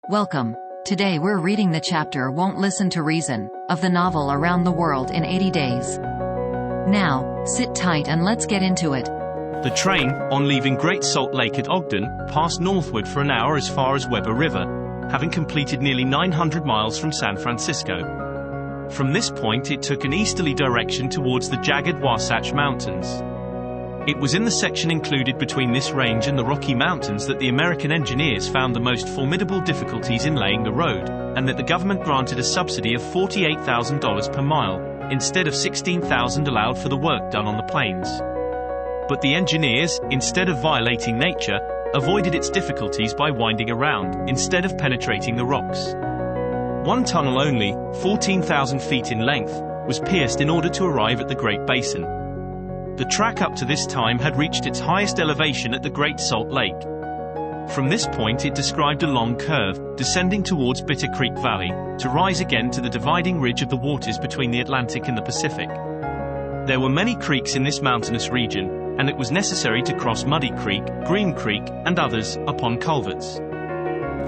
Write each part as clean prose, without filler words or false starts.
Welcome. Today we're reading the chapter Won't Listen to Reason, of the novel Around the World in 80 Days. Now, sit tight and let's get into it. The train, on leaving Great Salt Lake at Ogden, passed northward for an hour as far as Weber River, having completed nearly 900 miles from San Francisco. From this point it took an easterly direction towards the jagged Wasatch Mountains. It was in the section included between this range and the Rocky Mountains that the American engineers found the most formidable difficulties in laying the road, and that the government granted a subsidy of $48,000 per mile, instead of $16,000 allowed for the work done on the plains. But the engineers, instead of violating nature, avoided its difficulties by winding around, instead of penetrating the rocks. One tunnel only, 14,000 feet in length, was pierced in order to arrive at the Great Basin. The track up to this time had reached its highest elevation at the Great Salt Lake. From this point it described a long curve, descending towards Bitter Creek Valley, to rise again to the dividing ridge of the waters between the Atlantic and the Pacific. There were many creeks in this mountainous region, and it was necessary to cross Muddy Creek, Green Creek, and others, upon culverts.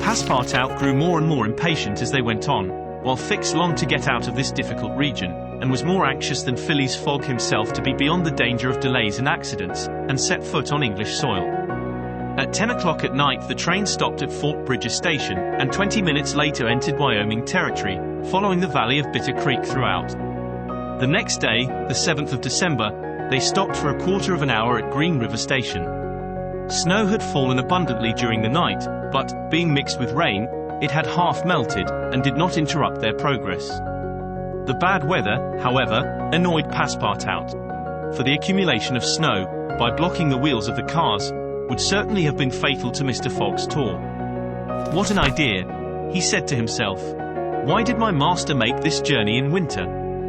Passepartout grew more and more impatient as they went on, while Fix longed to get out of this difficult region, and was more anxious than Phileas Fogg himself to be beyond the danger of delays and accidents, and set foot on English soil. At 10 o'clock at night the train stopped at Fort Bridger Station, and 20 minutes later entered Wyoming territory, following the valley of Bitter Creek throughout. The next day, the 7th of December, they stopped for a quarter of an hour at Green River Station. Snow had fallen abundantly during the night, but, being mixed with rain, it had half melted, and did not interrupt their progress. The bad weather, however, annoyed Passepartout, for the accumulation of snow, by blocking the wheels of the cars, would certainly have been fatal to Mr. Fogg's tour. What an idea, he said to himself. Why did my master make this journey in winter?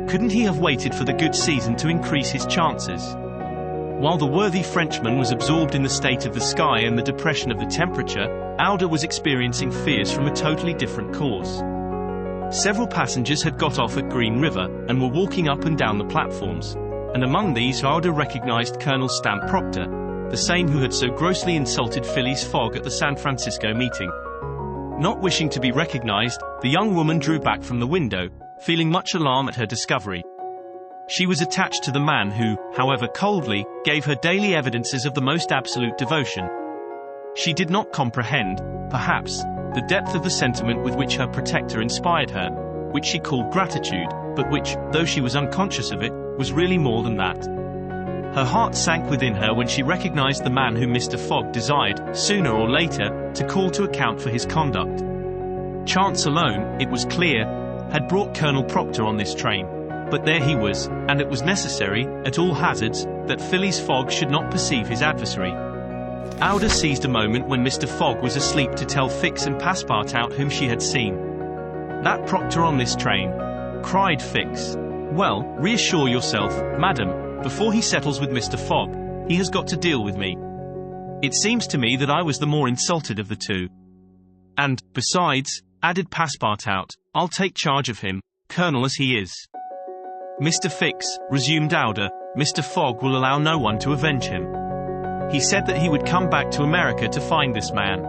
Couldn't he have waited for the good season to increase his chances? While the worthy Frenchman was absorbed in the state of the sky and the depression of the temperature, Aouda was experiencing fears from a totally different cause. Several passengers had got off at Green River, and were walking up and down the platforms, and among these Aouda recognized Colonel Stamp Proctor, the same who had so grossly insulted Phileas Fogg at the San Francisco meeting. Not wishing to be recognized, the young woman drew back from the window, feeling much alarm at her discovery. She was attached to the man who, however coldly, gave her daily evidences of the most absolute devotion. She did not comprehend, perhaps, the depth of the sentiment with which her protector inspired her, which she called gratitude, but which, though she was unconscious of it, was really more than that. Her heart sank within her when she recognized the man whom Mr. Fogg desired, sooner or later, to call to account for his conduct. Chance alone, it was clear, had brought Colonel Proctor on this train, but there he was, and it was necessary, at all hazards, that Phileas Fogg should not perceive his adversary. Aouda seized a moment when Mr. Fogg was asleep to tell Fix and Passepartout whom she had seen. That Proctor on this train, cried Fix. Well, reassure yourself, madam, before he settles with Mr. Fogg, he has got to deal with me. It seems to me that I was the more insulted of the two. And, besides, added Passepartout, I'll take charge of him, colonel as he is. Mr. Fix, resumed Aouda, Mr. Fogg will allow no one to avenge him. He said that he would come back to America to find this man.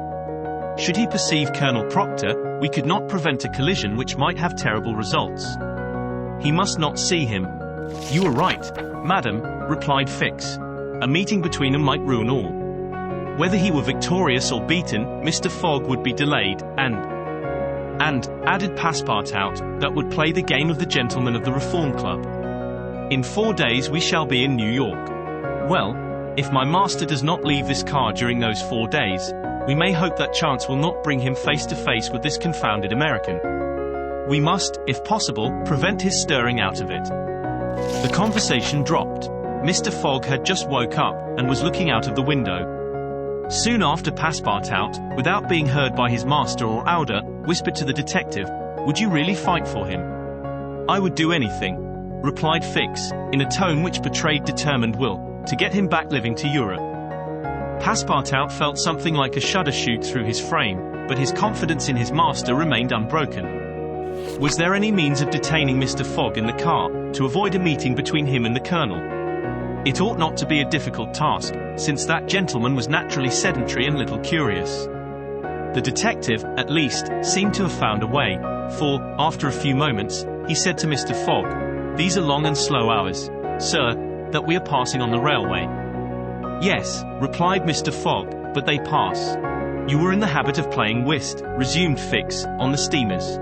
Should he perceive Colonel Proctor, we could not prevent a collision which might have terrible results. He must not see him. You are right, madam, replied Fix. A meeting between them might ruin all. Whether he were victorious or beaten, Mr. Fogg would be delayed, and, added Passepartout, that would play the game of the gentlemen of the Reform Club. In 4 days we shall be in New York. Well, if my master does not leave this car during those 4 days, we may hope that chance will not bring him face to face with this confounded American. We must, if possible, prevent his stirring out of it. The conversation dropped. Mr. Fogg had just woke up, and was looking out of the window. Soon after Passepartout, without being heard by his master or Aouda, whispered to the detective, "Would you really fight for him?" "I would do anything," replied Fix, in a tone which betrayed determined will, to get him back living to Europe. Passepartout felt something like a shudder shoot through his frame, but his confidence in his master remained unbroken. Was there any means of detaining Mr. Fogg in the car, to avoid a meeting between him and the colonel? It ought not to be a difficult task, since that gentleman was naturally sedentary and little curious. The detective, at least, seemed to have found a way, for, after a few moments, he said to Mr. Fogg, "These are long and slow hours, sir, that we are passing on the railway." "Yes," replied Mr. Fogg, "but they pass." "You were in the habit of playing whist," resumed Fix, "on the steamers."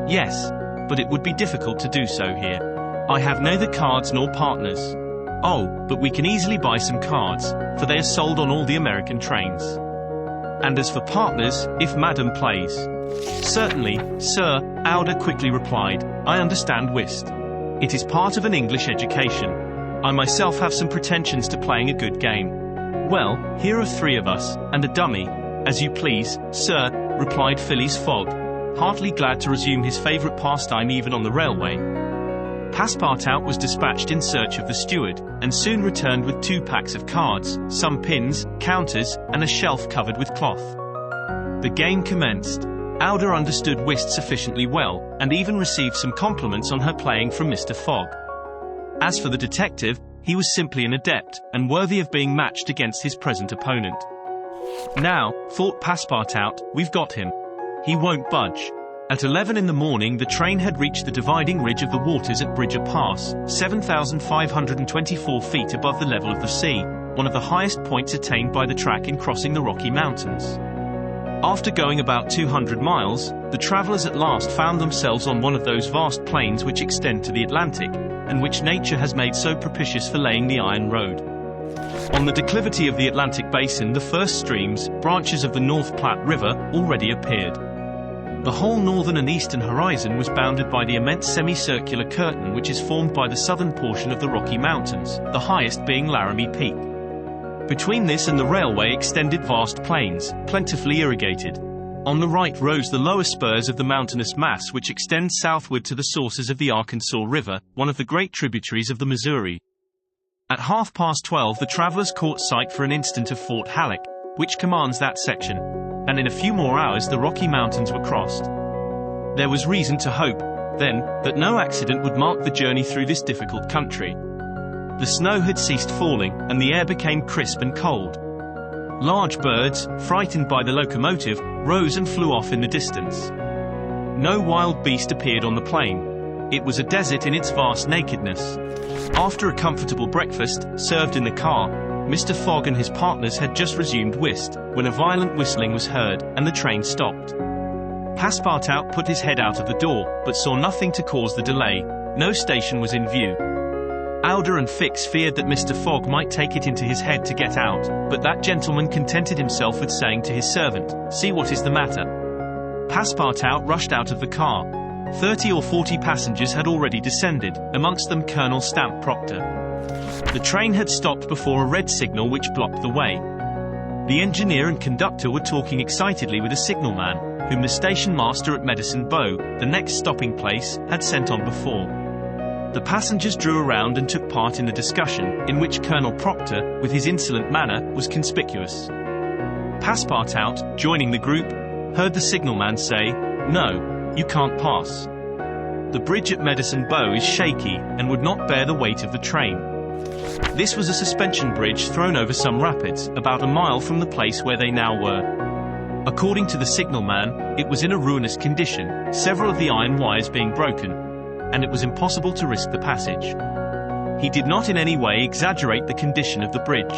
"Yes, but it would be difficult to do so here. I have neither cards nor partners." "Oh, but we can easily buy some cards, for they are sold on all the American trains." "And as for partners, if Madam plays." "Certainly, sir," Aouda quickly replied. "I understand whist. It is part of an English education. I myself have some pretensions to playing a good game." "Well, here are 3 of us, and a dummy." "As you please, sir," replied Phileas Fogg, heartily glad to resume his favourite pastime even on the railway. Passepartout was dispatched in search of the steward, and soon returned with 2 packs of cards, some pins, counters, and a shelf covered with cloth. The game commenced. Aouda understood whist sufficiently well, and even received some compliments on her playing from Mr. Fogg. As for the detective, he was simply an adept, and worthy of being matched against his present opponent. "Now," thought Passepartout, "we've got him. He won't budge." At 11 in the morning the train had reached the dividing ridge of the waters at Bridger Pass, 7,524 feet above the level of the sea, one of the highest points attained by the track in crossing the Rocky Mountains. After going about 200 miles, the travelers at last found themselves on one of those vast plains which extend to the Atlantic, and which nature has made so propitious for laying the iron road. On the declivity of the Atlantic basin the first streams, branches of the North Platte River, already appeared. The whole northern and eastern horizon was bounded by the immense semicircular curtain which is formed by the southern portion of the Rocky Mountains, the highest being Laramie Peak. Between this and the railway extended vast plains, plentifully irrigated. On the right rose the lower spurs of the mountainous mass which extends southward to the sources of the Arkansas River, one of the great tributaries of the Missouri. At 12:30 the travelers caught sight for an instant of Fort Halleck, which commands that section, and in a few more hours the Rocky Mountains were crossed. There was reason to hope, then, that no accident would mark the journey through this difficult country. The snow had ceased falling, and the air became crisp and cold. Large birds, frightened by the locomotive, rose and flew off in the distance. No wild beast appeared on the plain. It was a desert in its vast nakedness. After a comfortable breakfast, served in the car, Mr. Fogg and his partners had just resumed whist, when a violent whistling was heard, and the train stopped. Passepartout put his head out of the door, but saw nothing to cause the delay. No station was in view. Aouda and Fix feared that Mr. Fogg might take it into his head to get out, but that gentleman contented himself with saying to his servant, "See what is the matter." Passepartout rushed out of the car. 30 or 40 passengers had already descended, amongst them Colonel Stamp Proctor. The train had stopped before a red signal which blocked the way. The engineer and conductor were talking excitedly with a signalman, whom the station master at Medicine Bow, the next stopping place, had sent on before. The passengers drew around and took part in the discussion, in which Colonel Proctor, with his insolent manner, was conspicuous. Passepartout, joining the group, heard the signalman say, "No, you can't pass. The bridge at Medicine Bow is shaky, and would not bear the weight of the train." This was a suspension bridge thrown over some rapids, about a mile from the place where they now were. According to the signalman, it was in a ruinous condition, several of the iron wires being broken, and it was impossible to risk the passage. He did not in any way exaggerate the condition of the bridge.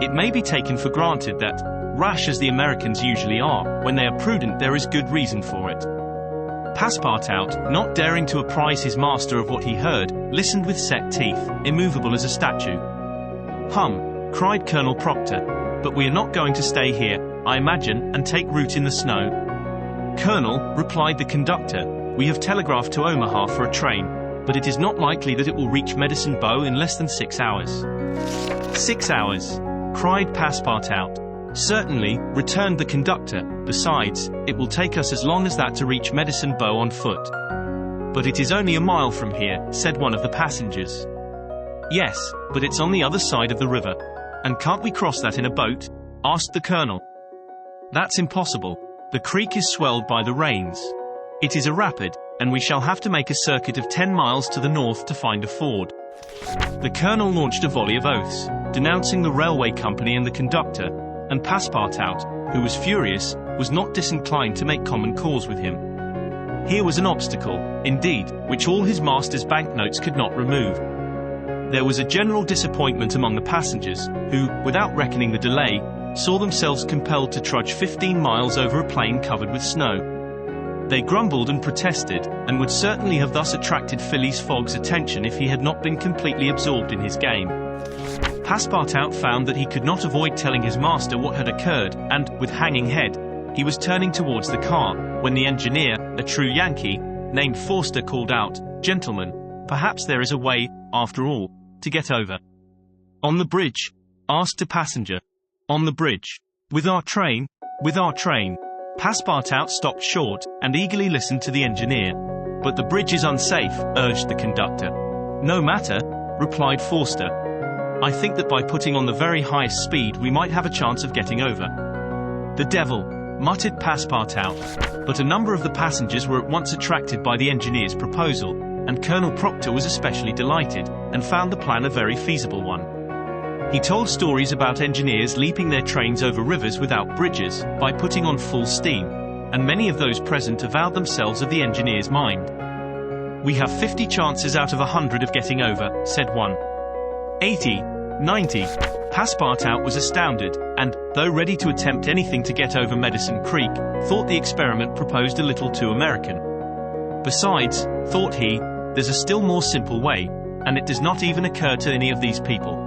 It may be taken for granted that, rash as the Americans usually are, when they are prudent there is good reason for it. Passepartout, not daring to apprise his master of what he heard, listened with set teeth, immovable as a statue. "Hum," cried Colonel Proctor, "but we are not going to stay here, I imagine, and take root in the snow." "Colonel," replied the conductor, "we have telegraphed to Omaha for a train, but it is not likely that it will reach Medicine Bow in less than 6 hours." "6 hours!" cried Passepartout. "Certainly," returned the conductor, "besides, it will take us as long as that to reach Medicine Bow on foot." "But it is only a mile from here," said one of the passengers. "Yes, but it's on the other side of the river. And can't we cross that in a boat?" asked the colonel. "That's impossible. The creek is swelled by the rains. It is a rapid, and we shall have to make a circuit of 10 miles to the north to find a ford." The colonel launched a volley of oaths, denouncing the railway company and the conductor, and Passepartout, who was furious, was not disinclined to make common cause with him. Here was an obstacle, indeed, which all his master's banknotes could not remove. There was a general disappointment among the passengers, who, without reckoning the delay, saw themselves compelled to trudge 15 miles over a plain covered with snow. They grumbled and protested, and would certainly have thus attracted Phileas Fogg's attention if he had not been completely absorbed in his game. Passepartout found that he could not avoid telling his master what had occurred, and, with hanging head, he was turning towards the car, when the engineer, a true Yankee, named Forster, called out, "Gentlemen, perhaps there is a way, after all, to get over." "On the bridge?" asked a passenger. "On the bridge. With our train?" "With our train." Passepartout stopped short, and eagerly listened to the engineer. "But the bridge is unsafe," urged the conductor. "No matter," replied Forster. "I think that by putting on the very highest speed we might have a chance of getting over." "The devil," muttered Passepartout. But a number of the passengers were at once attracted by the engineer's proposal, and Colonel Proctor was especially delighted, and found the plan a very feasible one. He told stories about engineers leaping their trains over rivers without bridges, by putting on full steam, and many of those present avowed themselves of the engineer's mind. "We have 50 chances out of 100 of getting over," said one. 80, 90. Passepartout was astounded, and, though ready to attempt anything to get over Medicine Creek, thought the experiment proposed a little too American. "Besides," thought he, "there's a still more simple way, and it does not even occur to any of these people."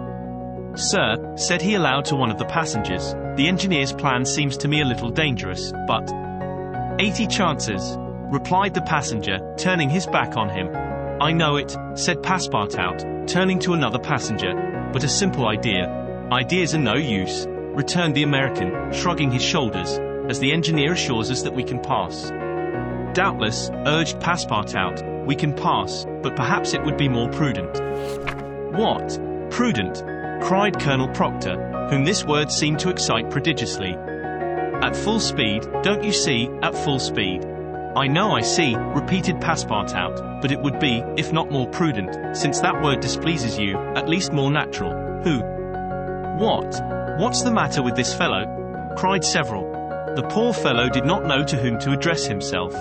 "Sir," said he aloud to one of the passengers, "the engineer's plan seems to me a little dangerous, but—" "80 chances," replied the passenger, turning his back on him. "I know it," said Passepartout, turning to another passenger, "but a simple idea." "Ideas are no use," returned the American, shrugging his shoulders, "as the engineer assures us that we can pass." "Doubtless," urged Passepartout, "we can pass, but perhaps it would be more prudent." "What? Prudent?" cried Colonel Proctor, whom this word seemed to excite prodigiously. "At full speed, don't you see, at full speed." "I know I see," repeated Passepartout, "but it would be, if not more prudent, since that word displeases you, at least more natural." "Who? What? What's the matter with this fellow?" cried several. The poor fellow did not know to whom to address himself.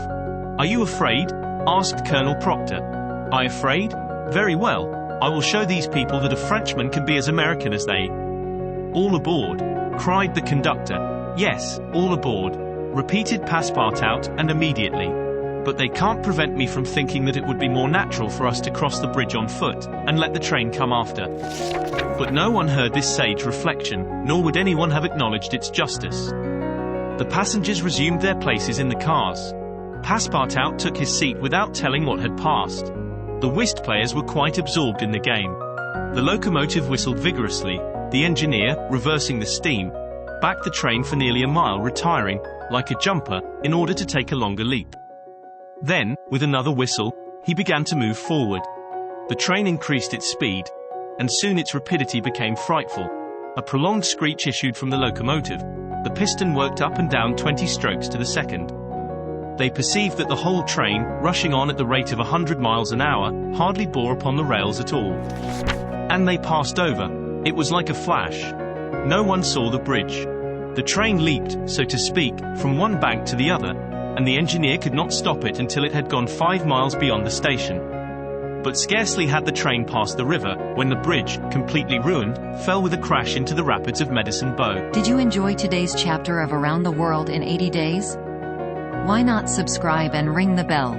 "Are you afraid?" asked Colonel Proctor. "I afraid? Very well. I will show these people that a Frenchman can be as American as they." "All aboard!" cried the conductor. "Yes, all aboard," repeated Passepartout, and immediately. "But they can't prevent me from thinking that it would be more natural for us to cross the bridge on foot, and let the train come after." But no one heard this sage reflection, nor would anyone have acknowledged its justice. The passengers resumed their places in the cars. Passepartout took his seat without telling what had passed. The whist players were quite absorbed in the game. The locomotive whistled vigorously. The engineer, reversing the steam, backed the train for nearly a mile, retiring, like a jumper, in order to take a longer leap. Then, with another whistle, he began to move forward. The train increased its speed, and soon its rapidity became frightful. A prolonged screech issued from the locomotive. The piston worked up and down 20 strokes to the second. They perceived that the whole train, rushing on at the rate of 100 miles an hour, hardly bore upon the rails at all. And they passed over. It was like a flash. No one saw the bridge. The train leaped, so to speak, from one bank to the other, and the engineer could not stop it until it had gone 5 miles beyond the station. But scarcely had the train passed the river, when the bridge, completely ruined, fell with a crash into the rapids of Medicine Bow. Did you enjoy today's chapter of Around the World in 80 Days? Why not subscribe and ring the bell?